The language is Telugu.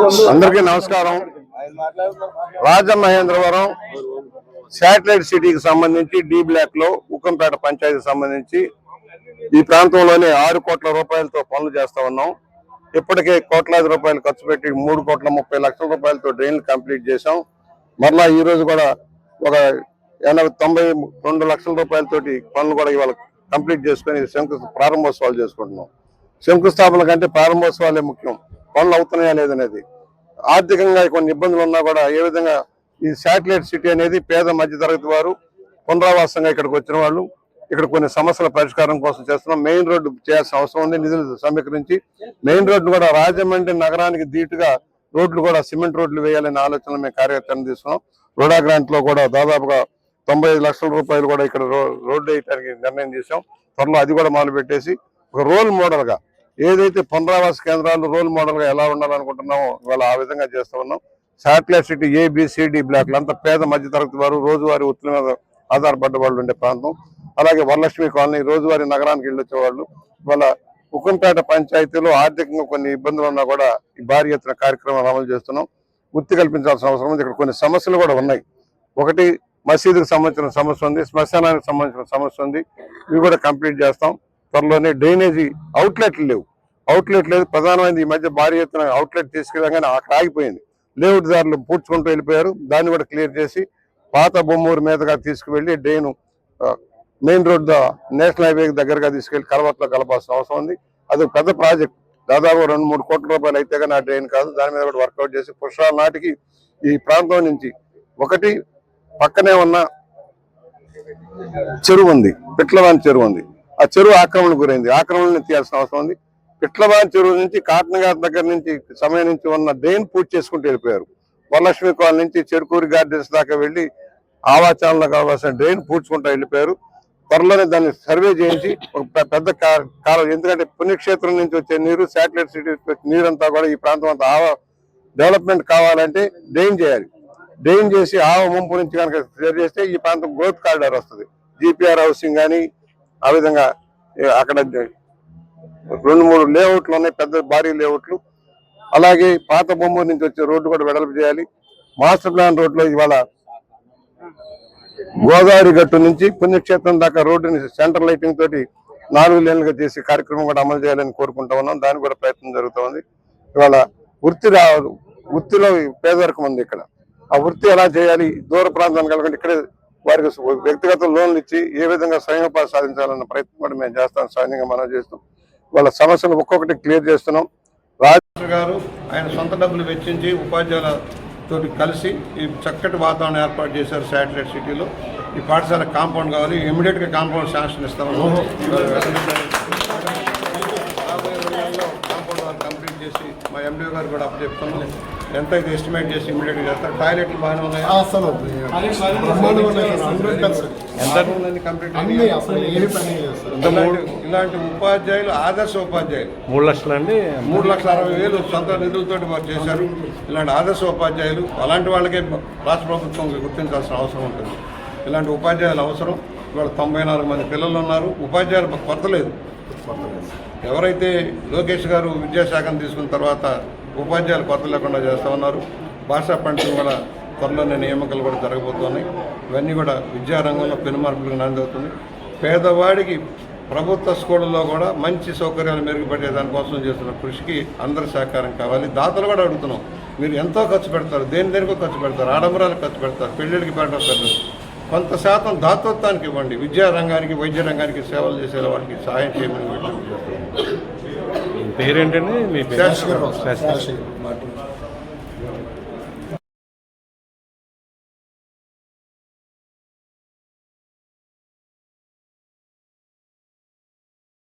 అందరికీ నమస్కారం. రాజమహేంద్రవరం శాటిలైట్ సిటీకి సంబంధించి డి బ్లాక్ లో ఉక్కంపేట పంచాయతీకి సంబంధించి ఈ ప్రాంతంలోనే 6 కోట్ల రూపాయలతో పనులు చేస్తా ఉన్నాం. ఇప్పటికే కోట్లాది రూపాయలు ఖర్చు పెట్టి 3,30,00,000 డ్రైన్లు కంప్లీట్ చేశాం. మరలా ఈ రోజు కూడా ఒక 92 లక్షల రూపాయలతోటి పనులు కూడా ఇవాళ కంప్లీట్ చేసుకుని ప్రారంభోత్సవాలు చేసుకుంటున్నాం. శంకుస్థాపన కంటే ప్రారంభోత్సవాలే ముఖ్యం. పనులు అవుతున్నాయా లేదనేది. ఆర్థికంగా కొన్ని ఇబ్బందులు ఉన్నా కూడా ఏ విధంగా ఈ శాటిలైట్ సిటీ అనేది పేద మధ్యతరగతి వారు పునరావాసంగా ఇక్కడికి వచ్చిన వాళ్ళు ఇక్కడ కొన్ని సమస్యల పరిష్కారం కోసం చేస్తున్నాం. మెయిన్ రోడ్డు చేయాల్సిన అవసరం ఉంది. నిధులు సమీకరించి మెయిన్ రోడ్డు కూడా రాజమండ్రి నగరానికి ధీటుగా రోడ్లు కూడా సిమెంట్ రోడ్లు వేయాలనే ఆలోచన మేము కార్యాచరణ తీసుకున్నాం. రోడా గ్రాంట్ లో కూడా దాదాపుగా 95 లక్షల రూపాయలు కూడా ఇక్కడ రోడ్డు వేయడానికి నిర్ణయం చేశాం. త్వరలో అది కూడా మొదలు పెట్టేసి ఒక రోల్ మోడల్ గా ఏదైతే పునరావాస కేంద్రాలు రోల్ మోడల్ గా ఎలా ఉండాలనుకుంటున్నామో ఇవాళ ఆ విధంగా చేస్తూ ఉన్నాం. శాటిలైట్ సిటీ ABCD బ్లాక్లు అంతా పేద మధ్య తరగతి వారు రోజువారీ వృత్తుల మీద ఆధారపడ్డ వాళ్ళు ఉండే ప్రాంతం. అలాగే వరలక్ష్మి కాలనీ రోజువారీ నగరానికి వెళ్ళొచ్చే వాళ్ళు. ఇవాళ ఉక్కంపేట పంచాయతీలో ఆర్థికంగా కొన్ని ఇబ్బందులు ఉన్నా కూడా ఈ భారీ ఎత్తున కార్యక్రమాలు అమలు చేస్తున్నాం. వృత్తి కల్పించాల్సిన అవసరం ఉంది. ఇక్కడ కొన్ని సమస్యలు కూడా ఉన్నాయి. ఒకటి మసీదుకు సంబంధించిన సమస్య ఉంది, శ్మశానానికి సంబంధించిన సమస్య ఉంది. ఇవి కూడా కంప్లీట్ చేస్తాం. త్వరలోనే డ్రైనేజీ అవుట్లెట్లు లేవు. అవుట్లెట్ లేదు. ప్రధానమైనది ఈ మధ్య భారీ ఎత్తున అవుట్లెట్ తీసుకెళ్ళగానే అక్కడ ఆగిపోయింది. లేఅవుట్ దారులు పూడ్చుకుంటూ వెళ్ళిపోయారు. దాన్ని కూడా క్లియర్ చేసి పాత బొమ్మూరు మీదుగా తీసుకువెళ్ళి drain main road national highway దగ్గరగా తీసుకెళ్లి కలవట్లో కలపాల్సిన అవసరం ఉంది. అది పెద్ద ప్రాజెక్ట్. దాదాపు 2-3 కోట్ల రూపాయలు అయితే కానీ ఆ డ్రైన్ కాదు. దాని మీద కూడా వర్కౌట్ చేసి పుష్కరాల నాటికి ఈ ప్రాంతం నుంచి ఒకటి పక్కనే ఉన్న చెరువు ఉంది, పిట్లవాని చెరువు ఉంది. ఆ చెరువు ఆక్రమణకు గురైంది. ఆక్రమణని తీయాల్సిన అవసరం ఉంది. పిట్లవాని చెరువు నుంచి కాటనగారి దగ్గర నుంచి సమయం నుంచి ఉన్న డ్రైన్ పూర్తి చేసుకుంటూ వెళ్ళిపోయారు. వరలక్ష్మి కాలనీ నుంచి చెరుకూరి గార్డెన్స్ దాకా వెళ్లి ఆవాచాలంలో కావాల్సిన డ్రైన్ పూడ్చుకుంటూ వెళ్ళిపోయారు. త్వరలోనే దాన్ని సర్వే చేయించి ఒక పెద్ద కాలం, ఎందుకంటే పుణ్యక్షేత్రం నుంచి వచ్చే నీరు శాటిలైట్ సిటీ నీరంతా కూడా ఈ ప్రాంతం అంతా డెవలప్మెంట్ కావాలంటే డ్రైన్ చేయాలి. డ్రైన్ చేసి ముంపు నుంచి కనుక క్లియర్ చేస్తే ఈ ప్రాంతం గ్రోత్ కారిడార్ వస్తుంది. GPR హౌసింగ్ కానీ ఆ విధంగా అక్కడ 2-3 లేఅవుట్లు ఉన్నాయి, పెద్ద భారీ లేఅవుట్లు. అలాగే పాత బొమ్మూరు నుంచి వచ్చే రోడ్డు కూడా వెడల్పు చేయాలి. మాస్టర్ ప్లాన్ రోడ్లో ఇవాళ గోదావరి గట్టు నుంచి పుణ్యక్షేత్రం దాకా రోడ్డుని సెంటర్ లైటింగ్ తోటి 4 లేన్లుగా చేసి కార్యక్రమం కూడా అమలు చేయాలని కోరుకుంటా ఉన్నాం. దానికి కూడా ప్రయత్నం జరుగుతూ ఉంది. ఇవాళ వృత్తిలో పేదరికం ఉంది. ఇక్కడ ఆ వృత్తి ఎలా చేయాలి, దూర ప్రాంతానికి వెళ్ళకుండా ఇక్కడే వారికి వ్యక్తిగత లోన్లు ఇచ్చి ఏ విధంగా స్వయం ఉపాధి సాధించాలన్న ప్రయత్నం కూడా మేము చేస్తాం. సైన్యంగా మనం చేస్తాం. వాళ్ళ సమస్యలు ఒక్కొక్కటి క్లియర్ చేస్తున్నాం. రాజు గారు ఆయన సొంత డబ్బులు వెచ్చించి ఉపాధ్యాయులతో కలిసి ఈ చక్కటి వాతావరణం ఏర్పాటు చేశారు. శాటిలైట్ సిటీలో ఈ పాఠశాల కాంపౌండ్ కావాలి, ఇమీడియట్గా కాంపౌండ్ శాంక్షన్ ఇస్తాము. కాంపౌండ్ వాళ్ళు కంప్లీట్ చేసి మా MDO గారు కూడా అప్పు చెప్తాము. ఎంత అయితే ఎస్టిమేట్ చేసి ఇమీడియట్గా చేస్తారు. టాయిలెట్లు బాగానే ఉన్నాయి. ఇలాంటి ఉపాధ్యాయులు ఆదర్శ ఉపాధ్యాయులు 3,60,000 సొంత నిధులతోటి వారు చేశారు. ఇలాంటి ఆదర్శ ఉపాధ్యాయులు అలాంటి వాళ్ళకే రాష్ట్ర ప్రభుత్వం గుర్తించాల్సిన అవసరం ఉంటుంది. ఇలాంటి ఉపాధ్యాయులు అవసరం. ఇవాళ 94 మంది పిల్లలు ఉన్నారు. ఉపాధ్యాయులు కొరత లేదు. ఎవరైతే లోకేష్ గారు విద్యాశాఖను తీసుకున్న తర్వాత ఉపాధ్యాయులు కొరత లేకుండా చేస్తూ ఉన్నారు. భాషా పండితులు కూడా త్వరలోనే నియామకాలు కూడా జరగబోతున్నాయి. ఇవన్నీ కూడా విద్యారంగంలో పెనుమార్పులకు నాందవుతుంది. పేదవాడికి ప్రభుత్వ స్కూళ్ళల్లో కూడా మంచి సౌకర్యాలు మెరుగుపడే దానికోసం చేస్తున్న కృషికి అందరి సహకారం కావాలి. దాతలు కూడా అడుగుతున్నాం. మీరు ఎంతో ఖర్చు పెడతారు, దేనికో ఖర్చు పెడతారు, ఆడంబరాలకు ఖర్చు పెడతారు, పెళ్ళిళ్ళకి పెట్టడం, కొంత శాతం దాతృత్వానికి ఇవ్వండి. విద్యా రంగానికి, వైద్య రంగానికి సేవలు చేసే వాళ్ళకి సహాయం చేయమని పేరేంటండి?